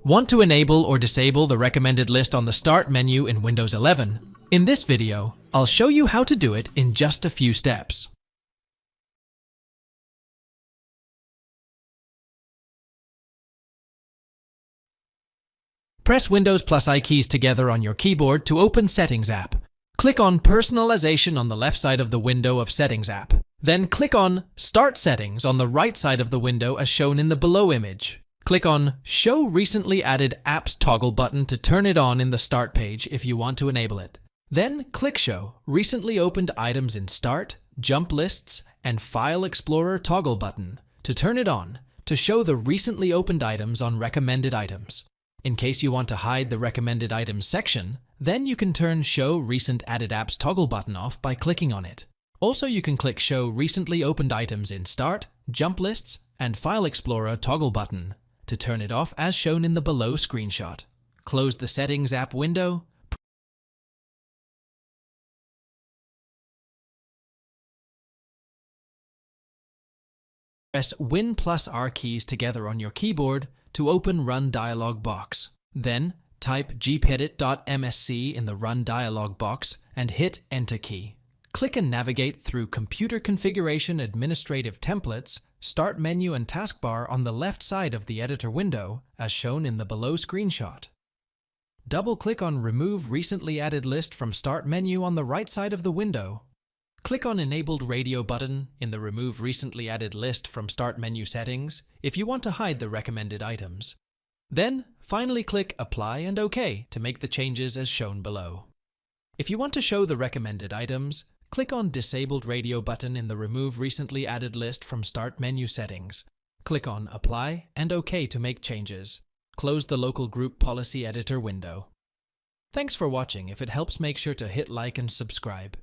Want to enable or disable the recommended list on the Start menu in Windows 11? In this video, I'll show you how to do it in just a few steps. Press Windows plus I keys together on your keyboard to open Settings app. Click on Personalization on the left side of the window of Settings app. Then click on Start Settings on the right side of the window as shown in the below image. Click on Show Recently Added Apps toggle button to turn it on in the Start page if you want to enable it. Then click Show Recently Opened Items in Start, Jump Lists, and File Explorer toggle button to turn it on to show the recently opened items on Recommended Items. In case you want to hide the Recommended Items section, then you can turn Show Recent Added Apps toggle button off by clicking on it. Also, you can click Show Recently Opened Items in Start, Jump Lists, and File Explorer toggle button to turn it off as shown in the below screenshot. Close the Settings app window. Press Win plus R keys together on your keyboard to open Run dialog box. Then type gpedit.msc in the Run dialog box and hit Enter key. Click and navigate through Computer Configuration Administrative Templates, Start menu and taskbar on the left side of the editor window as shown in the below screenshot. Double-click on Remove Recently Added List from Start menu on the right side of the window. Click on Enabled Radio button in the Remove Recently Added List from Start menu settings if you want to hide the recommended items. Then, finally click Apply and OK to make the changes as shown below. If you want to show the recommended items, click on Disabled Radio button in the Remove Recently Added List from Start menu settings. Click on Apply and OK to make changes. Close the Local Group Policy Editor window. Thanks for watching. If it helps, make sure to hit like and subscribe.